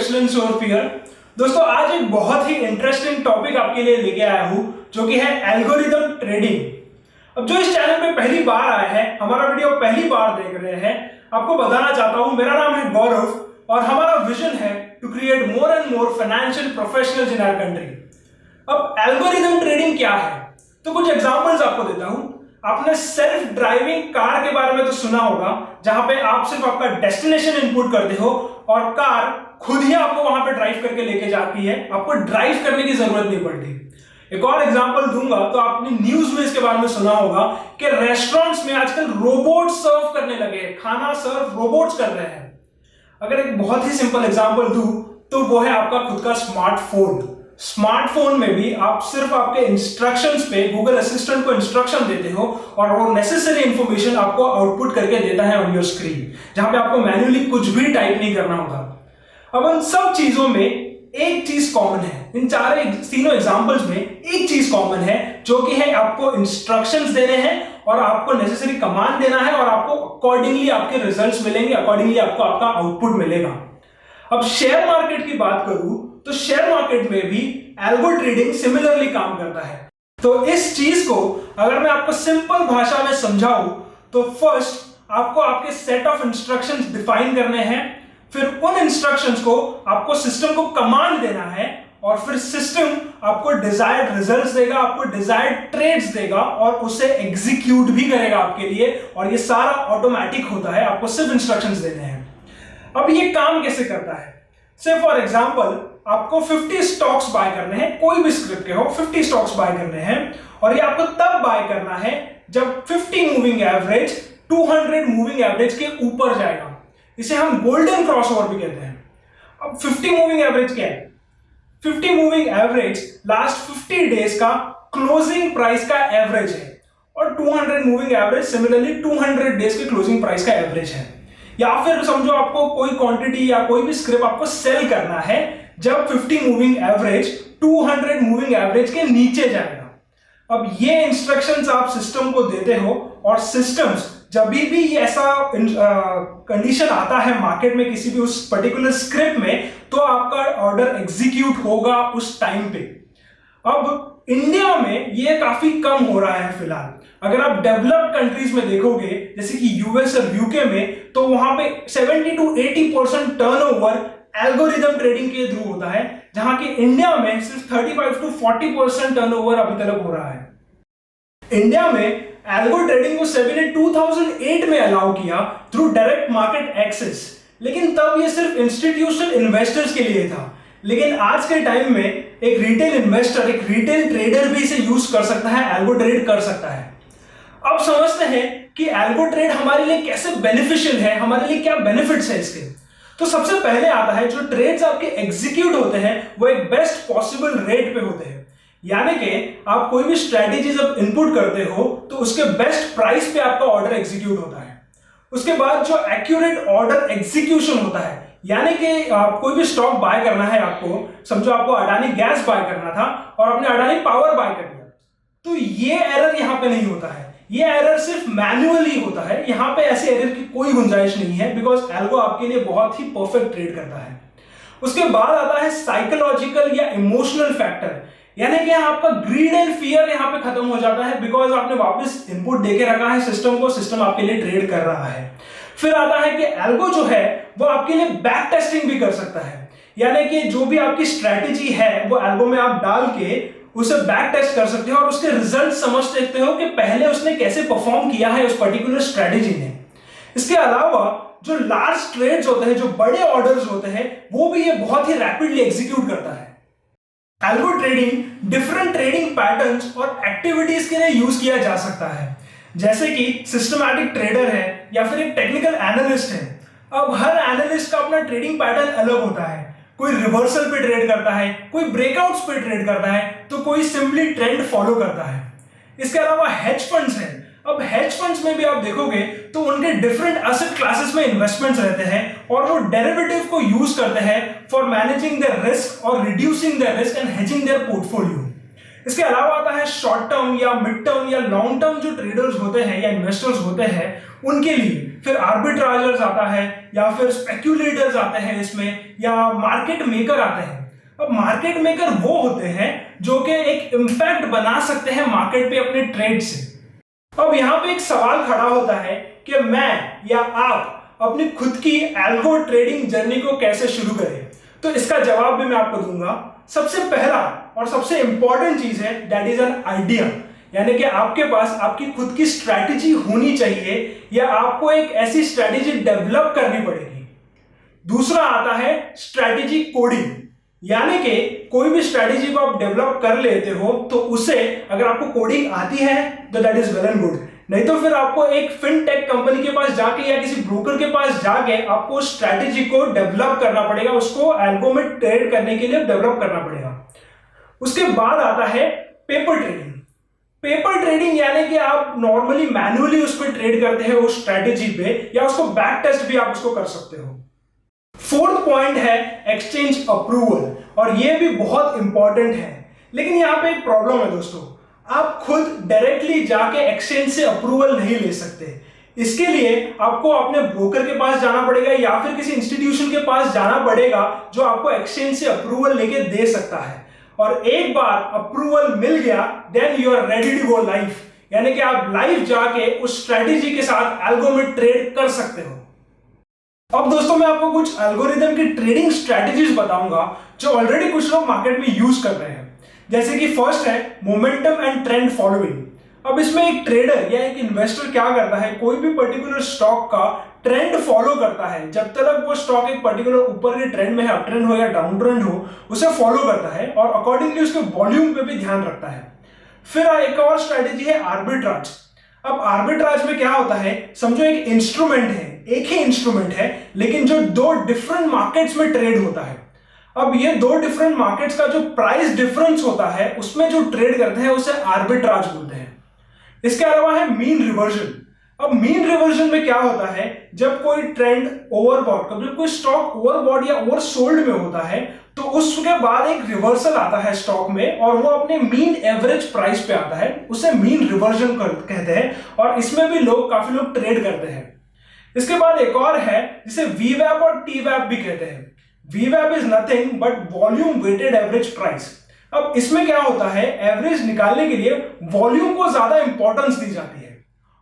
Excellence और fear. दोस्तों आज एक बहुत ही इंटरेस्टिंग टॉपिक आपके लिए लेके आया हूं जो कि है एल्गोरिदम ट्रेडिंग। अब जो इस चैनल पे पहली बार आए हैं, हमारा वीडियो पहली बार देख रहे हैं, आपको बताना चाहता हूं मेरा नाम है गौरव और हमारा विजन है to create more and more financial professionals in our country. अब एल्गोरिदम ट्रेडिंग क्या है, तो कुछ एग्जांपल्स आपको देता हूं। आपने सेल्फ ड्राइविंग कार के बारे में तो सुना होगा, जहां पे आप सिर्फ आपका डेस्टिनेशन इनपुट करते हो और कार खुद ही आपको वहां पे ड्राइव करके लेके जाती है, आपको ड्राइव करने की जरूरत नहीं पड़ती। एक और एग्जांपल दूंगा तो आपने न्यूज में इसके बारे में सुना होगा कि रेस्टोरेंट्स में आजकल रोबोट सर्व करने लगे हैं, खाना सर्व रोबोट्स कर रहे हैं। अगर एक बहुत ही सिंपल एग्जांपल दूं तो वो है आपका खुद का स्मार्टफोन। स्मार्टफोन में भी आप सिर्फ आपके इंस्ट्रक्शंस पे गूगल असिस्टेंट को इंस्ट्रक्शन देते हो और वो नेसेसरी इंफॉर्मेशन आपको आउटपुट करके देता है ऑन योर स्क्रीन, जहां पे आपको मैन्युअली कुछ भी टाइप नहीं करना होता। अब इन सब चीजों में एक चीज कॉमन है, इन तीनों एग्जांपल्स में एक चीज कॉमन है, जो कि है आपको इंस्ट्रक्शंस देने हैं और आपको नेसेसरी कमांड देना है और आपको अकॉर्डिंगली आपके रिजल्ट्स मिलेंगे, अकॉर्डिंगली आपको आपका आउटपुट मिलेगा। अब शेयर मार्केट की बात करूं तो शेयर मार्केट में भी एल्गो ट्रेडिंग सिमिलरली काम करता है। तो इस चीज को अगर मैं आपको सिंपल भाषा में समझाऊं तो फर्स्ट आपको आपके सेट ऑफ इंस्ट्रक्शंस डिफाइन करने हैं, फिर उन इंस्ट्रक्शंस को आपको सिस्टम को कमांड देना है और फिर सिस्टम आपको डिजायर्ड रिजल्ट्स देगा, आपको डिजायर्ड ट्रेड्स देगा और उसे एग्जीक्यूट भी करेगा आपके लिए, और ये सारा ऑटोमेटिक होता है, आपको सिर्फ इंस्ट्रक्शंस देने हैं। अब ये काम कैसे करता है? से फॉर एग्जांपल आपको 50 स्टॉक्स बाय करने हैं, कोई भी स्क्रिप्ट के हो, 50 स्टॉक्स बाय करने हैं और ये आपको तब बाय करना है जब 50 मूविंग एवरेज 200 मूविंग एवरेज के ऊपर जाएगा। इसे हम गोल्डन क्रॉसओवर भी कहते हैं। अब 50 मूविंग एवरेज क्या है? 50 मूविंग एवरेज लास्ट 50 डेज का क्लोजिंग प्राइस का एवरेज है और 200 मूविंग एवरेज सिमिलरली 200 डेज के क्लोजिंग प्राइस का एवरेज है। या फिर समझो आपको कोई क्वांटिटी या कोई भी स्क्रिप्ट आपको सेल करना है जब 50 मूविंग एवरेज 200 मूविंग एवरेज के नीचे जाएगा। अब ये इंस्ट्रक्शंस आप सिस्टम को देते हो और सिस्टम्स जब भी ऐसा कंडीशन आता है मार्केट में किसी भी उस पर्टिकुलर स्क्रिप्ट में, तो आपका ऑर्डर एग्जीक्यूट होगा उस टाइम पे। अब इंडिया में ये काफी कम हो रहा है फिलहाल। अगर आप डेवलप्ड कंट्रीज में देखोगे जैसे कि यूएस और यूके में, तो वहां पे 70 to 80% टर्नओवर एल्गोरिदम ट्रेडिंग के थ्रू होता है, जहां कि इंडिया में सिर्फ 35 to 40% टर्नओवर अभी तक हो रहा है। इंडिया में एल्गो ट्रेडिंग को सेबी ने 2008 में अलाउ किया थ्रू डायरेक्ट मार्केट एक्सेस, लेकिन तब ये सिर्फ इंस्टीट्यूशनल इन्वेस्टर्स के लिए था। लेकिन आज के टाइम में एक रिटेल इन्वेस्टर, एक रिटेल ट्रेडर भी इसे यूज कर सकता है, एल्गो ट्रेड कर सकता है। अब समझते हैं कि एल्गो ट्रेड हमारे लिए कैसे बेनिफिशियल है, हमारे लिए क्या बेनिफिट्स है इसके। तो सबसे पहले आता है जो ट्रेड्स आपके एग्जीक्यूट होते हैं वो एक बेस्ट पॉसिबल रेट पे होते हैं, यानी कि आप कोई भी स्ट्रेटेजी जब इनपुट करते हो तो उसके बेस्ट प्राइस पे आपका ऑर्डर एग्जीक्यूट होता है। उसके बाद जो एक्यूरेट ऑर्डर एग्जीक्यूशन होता है, यानी कि कोई भी स्टॉक बाय करना है आपको, समझो आपको अडानी गैस बाय करना था और आपने अडानी पावर बाय कर दिया, तो ये एरर यहां पे नहीं होता है, ये एरर सिर्फ मैन्युअली होता है। यहां पे ऐसे एरर की कोई गुंजाइश नहीं है, बिकॉज एल्गो आपके लिए बहुत ही परफेक्ट ट्रेड करता है। उसके बाद आता है साइकोलॉजिकल या इमोशनल फैक्टर, यानी कि आपका ग्रीड एंड फियर यहां पे खत्म हो जाता है, बिकॉज आपने वापस इनपुट देके रखा है सिस्टम को, सिस्टम आपके लिए ट्रेड कर रहा है। फिर आता है कि एल्गो जो है वो आपके लिए बैक टेस्टिंग भी कर सकता है, यानी कि जो भी आपकी स्ट्रेटेजी है वो एल्गो में आप डाल के उसे बैक टेस्ट कर सकते हो और उसके रिजल्ट समझ सकते हो कि पहले उसने कैसे परफॉर्म किया है उस पर्टिकुलर स्ट्रेटेजी ने। इसके अलावा जो लार्ज ट्रेड्स होते हैं, जो बड़े ऑर्डर्स होते हैं, वो भी ये बहुत ही रैपिडली एग्जीक्यूट करता है। Algo trading different trading patterns और एक्टिविटीज के लिए यूज किया जा सकता है, जैसे कि सिस्टमैटिक ट्रेडर है या फिर एक टेक्निकल एनालिस्ट है। अब हर एनालिस्ट का अपना ट्रेडिंग पैटर्न अलग होता है, कोई रिवर्सल पे ट्रेड करता है, कोई ब्रेकआउट्स पे ट्रेड करता है, तो कोई सिंपली ट्रेंड फॉलो करता है। इसके अलावा हेज फंड्स हैं। अब हेज फंड्स में भी आप देखोगे तो उनके डिफरेंट एसेट क्लासेस में इन्वेस्टमेंट्स रहते हैं और वो डेरिवेटिव को यूज करते हैं फॉर मैनेजिंग देयर रिस्क और reducing their risk and hedging their portfolio. इसके अलावा आता है शॉर्ट टर्म या मिड टर्म या लॉन्ग टर्म जो ट्रेडर्स होते हैं या इन्वेस्टर्स होते हैं उनके लिए। फिर आर्बिट्राजर्स आता है या फिर स्पेक्यूलेटर्स आते हैं इसमें, या मार्केट मेकर आते हैं। अब मार्केट मेकर वो होते हैं जो कि एक इंपैक्ट बना सकते हैं मार्केट पे अपने ट्रेड से। अब यहाँ पे एक सवाल खड़ा होता है कि मैं या आप अपनी खुद की एल्गो ट्रेडिंग जर्नी को कैसे शुरू करें। तो इसका जवाब भी मैं आपको दूंगा। सबसे पहला और सबसे इंपॉर्टेंट चीज है दैट इज एन आइडिया, यानी कि आपके पास आपकी खुद की स्ट्रैटेजी होनी चाहिए या आपको एक ऐसी स्ट्रैटेजी डेवलप करनी पड़ेगी। दूसरा आता है स्ट्रैटेजी कोडिंग, यानी कि कोई भी स्ट्रैटेजी को आप डेवलप कर लेते हो तो उसे अगर आपको कोडिंग आती है तो that is well and good, नहीं तो फिर आपको एक फिनटेक कंपनी के पास जाके या किसी ब्रोकर के पास जाके आपको स्ट्रैटेजी को डेवलप करना पड़ेगा, उसको एल्गो में ट्रेड करने के लिए डेवलप करना पड़ेगा। उसके बाद आता है पेपर ट्रेडिंग। पेपर ट्रेडिंग यानी कि आप नॉर्मली मैन्युअली उस पर ट्रेड करते हैं उस स्ट्रैटेजी पे, या उसको बैक टेस्ट भी आप उसको कर सकते हो। फोर्थ पॉइंट है एक्सचेंज अप्रूवल, और ये भी बहुत इंपॉर्टेंट है। लेकिन यहां पे एक प्रॉब्लम है दोस्तों, आप खुद डायरेक्टली जाके एक्सचेंज से अप्रूवल नहीं ले सकते। इसके लिए आपको अपने ब्रोकर के पास जाना पड़ेगा या फिर किसी इंस्टीट्यूशन के पास जाना पड़ेगा जो आपको एक्सचेंज से अप्रूवल लेके दे सकता है। और एक बार अप्रूवल मिल गया then you are ready to go live, यानी कि आप लाइव जाके उस स्ट्रैटेजी के साथ एल्गो में ट्रेड कर सकते हो। अब दोस्तों मैं आपको कुछ एल्गोरिदम की ट्रेडिंग स्ट्रैटेजीज बताऊंगा जो ऑलरेडी कुछ लोग मार्केट में यूज कर रहे हैं। जैसे कि फर्स्ट है मोमेंटम एंड ट्रेंड फॉलोइंग। अब इसमें एक ट्रेडर या एक इन्वेस्टर क्या करता है, कोई भी पर्टिकुलर स्टॉक का ट्रेंड फॉलो करता है। जब तक वो स्टॉक एक पर्टिकुलर ऊपर के ट्रेंड में है, अप ट्रेंड हो या डाउन ट्रेंड हो, उसे फॉलो करता है और अकॉर्डिंगली उसके वॉल्यूम पे भी ध्यान रखता है। फिर एक और स्ट्रैटेजी है आर्बिट्राज। अब आर्बिट्राज में क्या होता है, समझो एक इंस्ट्रूमेंट है, एक ही इंस्ट्रूमेंट है लेकिन जो दो डिफरेंट मार्केट्स में ट्रेड होता है। अब ये दो डिफरेंट मार्केट्स का जो प्राइस डिफरेंस होता है उसमें जो ट्रेड करते हैं उसे आर्बिट्राज बोलते हैं। इसके अलावा है मीन रिवर्जन। अब मीन रिवर्जन में क्या होता है, जब कोई ट्रेंड ओवरबॉट, जब कोई स्टॉक ओवरबॉट या ओवरसोल्ड में होता है तो उसके बाद एक रिवर्सल आता है स्टॉक में और वो अपने मीन एवरेज प्राइस पे आता है, उसे मीन रिवर्जन कहते हैं। और इसमें भी काफी लोग ट्रेड करते हैं। इसके बाद एक और है जिसे वीवैप और टीवैप भी कहते हैं। वीवैप is nothing but volume weighted average price. अब इसमें क्या होता है, एवरेज निकालने के लिए वॉल्यूम को ज्यादा इंपॉर्टेंस दी जाती है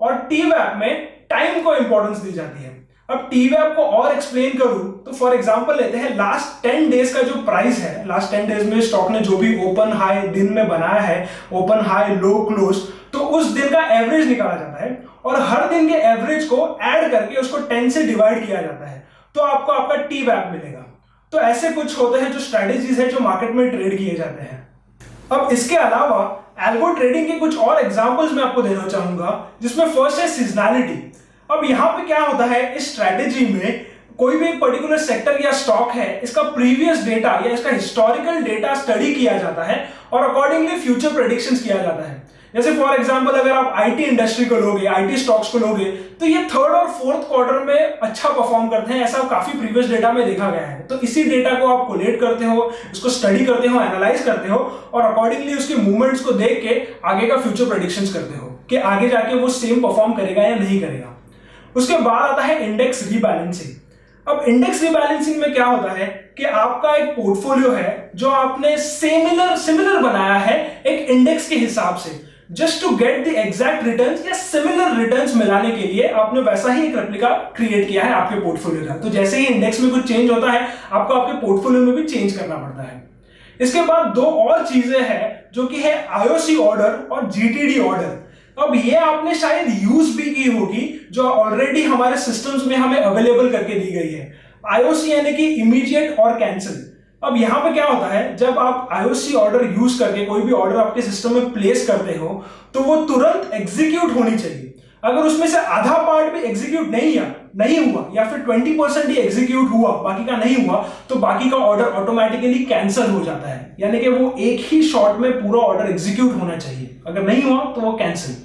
और टीवैप में टाइम को इंपॉर्टेंस दी जाती है। अब टीवैप को और एक्सप्लेन करूं तो फॉर एग्जांपल लेते हैं लास्ट 10 डेज का जो प्राइस है, लास्ट 10 डेज में स्टॉक ने जो भी ओपन हाई दिन में बनाया है, ओपन हाई लो क्लोज, तो उस दिन का एवरेज निकाला जाता है और हर दिन के एवरेज को ऐड करके उसको 10 से डिवाइड किया जाता है तो आपको आपका टीवैप मिलेगा। तो ऐसे कुछ होते हैं जो स्ट्रैटेजीज है जो मार्केट में ट्रेड किए जाते हैं। अब इसके अलावा एल्गो ट्रेडिंग के कुछ और एग्जांपल्स मैं आपको देना चाहूंगा, जिसमें फर्स्ट है सीजनैलिटी। अब यहां पे क्या होता है, इस स्ट्रैटेजी में कोई भी पर्टिकुलर सेक्टर या स्टॉक है, इसका प्रीवियस डेटा या इसका हिस्टोरिकल डेटा स्टडी किया जाता है और अकॉर्डिंगली फ्यूचर प्रेडिक्शंस किया जाता है। जैसे फॉर एग्जांपल अगर आप आईटी इंडस्ट्री को लोगे, आईटी स्टॉक्स को लोगे, तो ये थर्ड और फोर्थ क्वार्टर में अच्छा परफॉर्म करते हैं, ऐसा काफी प्रीवियस डेटा में देखा गया है। तो इसी डेटा को आप कोलेट करते हो, इसको स्टडी करते हो, एनालाइज करते हो और अकॉर्डिंगली उसके मूवमेंट्स को देख के आगे का फ्यूचर प्रेडिक्शंस करते हो कि आगे जाके वो सेम परफॉर्म करेगा या नहीं करेगा। उसके बाद आता है इंडेक्स रीबैलेंसिंग। अब इंडेक्स रीबैलेंसिंग में क्या होता है कि आपका एक पोर्टफोलियो है जो आपने सिमिलर बनाया है एक इंडेक्स के हिसाब से, just to get the exact returns या सिमिलर रिटर्न्स मिलाने के लिए आपने वैसा ही एक रेप्लिका क्रिएट किया है आपके पोर्टफोलियो का। तो जैसे ही इंडेक्स में कुछ चेंज होता है आपको आपके पोर्टफोलियो में भी चेंज करना पड़ता है। इसके बाद दो और चीजें हैं जो कि है आईओसी ऑर्डर और जीटीडी ऑर्डर। अब ये आपने शायद यूज भी की होगी, जो ऑलरेडी हमारे सिस्टम्स में हमें अवेलेबल करके दी गई है। आईओसी यानी कि इमीडिएट और कैंसिल। अब यहां पे क्या होता है, जब आप आईओसी ऑर्डर यूज करके कोई भी ऑर्डर आपके सिस्टम में प्लेस करते हो तो वो तुरंत एग्जीक्यूट होनी चाहिए। अगर उसमें से आधा पार्ट भी एग्जीक्यूट नहीं हुआ या फिर 20% ही एग्जीक्यूट हुआ, बाकी का नहीं हुआ, तो बाकी का ऑर्डर ऑटोमेटिकली कैंसिल हो जाता है। यानी कि वो एक ही शॉट में पूरा ऑर्डर एग्जीक्यूट होना चाहिए, अगर नहीं हुआ तो वो कैंसिल।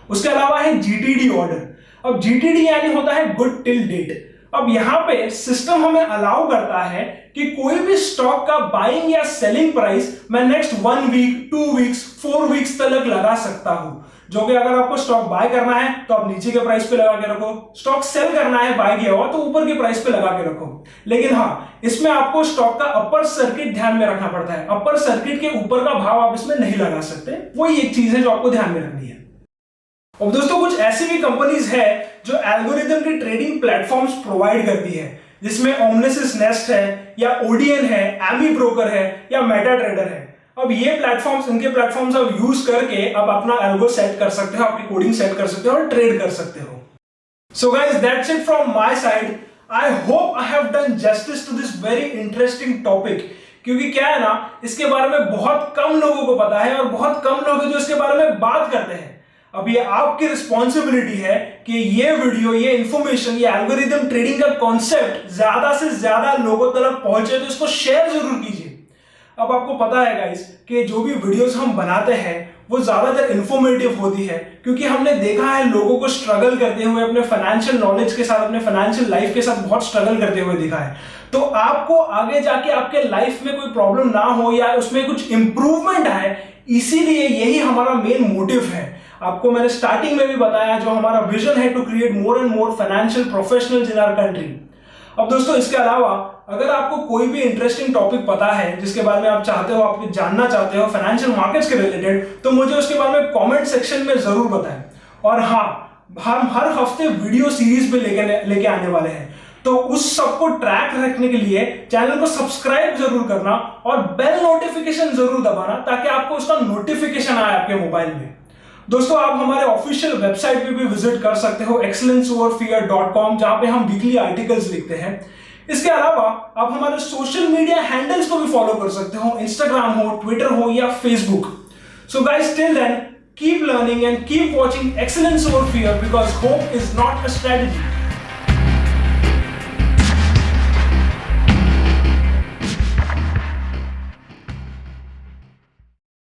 उसके अलावा है जीटीडी ऑर्डर। अब जीटीडी यानी होता है गुड टिल डेट। अब यहाँ पे सिस्टम हमें अलाउ करता है कि कोई भी स्टॉक का बाइंग या सेलिंग प्राइस मैं नेक्स्ट 1 वीक, 2 वीक्स, 4 वीक्स तक लगा सकता हूं। जो कि अगर आपको स्टॉक बाय करना है तो आप नीचे के प्राइस पे लगा के रखो, स्टॉक सेल करना है बाय किया हुआ तो ऊपर के प्राइस पे लगा के रखो। लेकिन हाँ, इसमें आपको स्टॉक का अपर सर्किट ध्यान में रखना पड़ता है। अपर सर्किट के ऊपर का भाव आप इसमें नहीं लगा सकते, वही एक चीज है जो आपको ध्यान में रखनी है। अब दोस्तों कुछ ऐसी भी कंपनीज है जो एल्गोरिथम की ट्रेडिंग प्लेटफॉर्म्स प्रोवाइड करती है, जिसमें ओमनिसिस नेस्ट है या ओडियन है, एमी ब्रोकर है या मेटा ट्रेडर है। अब ये प्लेटफॉर्म्स, इनके प्लेटफॉर्म्स आप यूज करके आप अपना एल्गो सेट कर सकते हो, आपकी कोडिंग सेट कर सकते हो और ट्रेड कर सकते हो। So guys, that's it from my side. I hope I have done justice to this very interesting topic, क्योंकि क्या है ना, इसके बारे में बहुत कम लोगों को पता है और बहुत कम लोग हैं जो इसके बारे में बात करते हैं। अब ये आपकी रिस्पॉन्सिबिलिटी है कि ये वीडियो, ये इंफॉर्मेशन, ये एल्गोरिथम ट्रेडिंग का कॉन्सेप्ट ज्यादा से ज्यादा लोगों तक पहुंचे, तो इसको शेयर जरूर कीजिए। अब आपको पता है गाइस कि जो भी वीडियोस हम बनाते हैं वो ज्यादातर इंफॉर्मेटिव होती है, क्योंकि हमने देखा है लोगों को स्ट्रगल करते हुए, अपने फाइनेंशियल नॉलेज के साथ, अपने फाइनेंशियल लाइफ के साथ बहुत स्ट्रगल करते हुए देखा है। तो आपको आगे जाके आपके लाइफ में कोई प्रॉब्लम ना हो या उसमें कुछ इंप्रूवमेंट आए, इसीलिए यही हमारा मेन मोटिव है। आपको मैंने स्टार्टिंग में भी बताया, जो हमारा विजन है to create more and more financial professionals in our country. अब दोस्तों इसके अलावा अगर आपको कोई भी इंटरेस्टिंग टॉपिक पता है जिसके बारे में आप चाहते हो, आप जानना चाहते हो फाइनेंशियल मार्केट्स के रिलेटेड, तो मुझे उसके बारे में कमेंट सेक्शन में जरूर बताएं। और हाँ, हम हर हफ्ते वीडियो सीरीज पे लेके आने वाले हैं, तो उस सबको ट्रैक रखने के लिए चैनल को सब्सक्राइब जरूर करना और बेल नोटिफिकेशन जरूर दबाना, ताकि आपको उसका नोटिफिकेशन आए आपके मोबाइल में। दोस्तों आप हमारे ऑफिशियल वेबसाइट पे भी विजिट कर सकते हो, excellenceoverfear.com, जहां पे हम वीकली आर्टिकल्स लिखते हैं। इसके अलावा आप हमारे सोशल मीडिया हैंडल्स को भी फॉलो कर सकते हो, इंस्टाग्राम हो, ट्विटर हो या Facebook. So guys, till then keep learning and keep watching excellence over fear, because hope is not a strategy.